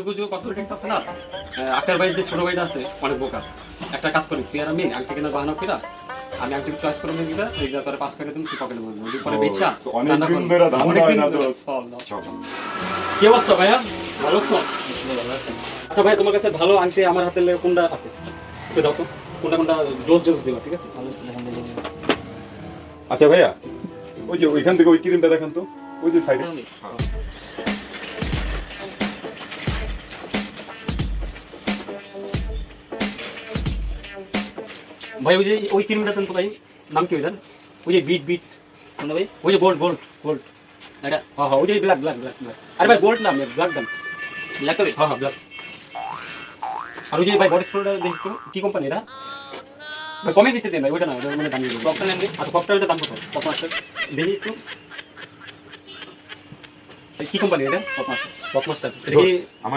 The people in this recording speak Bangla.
কসমেটিক্স আছে না, আকার ভাই যে ছোট ভাইটা আছে অনেক বোকা। একটা কাজ করি, তুই আর আমি আংটি কেনার বাহানা কিনা, আমি আংটি চয়েস করে নিয়ে দিবা, এইটা তোরে পাস করে তুমি তুই পকেটে বলবি, ওই পরে বেচা অনেকদিন ধরে ধান্দা হয় না তো। কি অবস্থা ভাইয়া, ভালো আছো? আচ্ছা ভাই, তোমার কাছে ভালো আংটি আমার হাতে কোনটা আছে একটু দাও তো, কোনটা কোনটা ডোজ ডোজ দিবা, ঠিক আছে? আচ্ছা ভাইয়া, ওই যে ওইখান থেকে ওই ক্রিমটা দেখান তো, ওই যে সাইডে। ভাই ওই যে ওই ক্রিমটা দেন তো ভাই, নাম কি ওইটার? ওই যে বিট বিট কোনটা ভাই? ওই যে গোল্ড গোল্ড গোল্ড এটা, হ্যাঁ হ্যাঁ ওই যে ব্ল্যাক ব্ল্যাক ব্ল্যাক ব্ল্যাক। আরে ভাই গোল্ড না, ব্ল্যাক দেন। ব্ল্যাক হবে? হ্যাঁ হ্যাঁ ব্ল্যাক। আর ওই যে ভাই বডি স্প্রেটা দেখো কি কোম্পানি এটা? ভাই কমে দিতে দেন ভাই, ওইটা না, ওটা মানে দাম দিয়ে ককটেল নেন। আচ্ছা ককটেলটা দাম কত? কত আছে দেখি একটু, কি কোম্পানি এটা? ককমাস্টার। ককমাস্টার এটা কি? আমার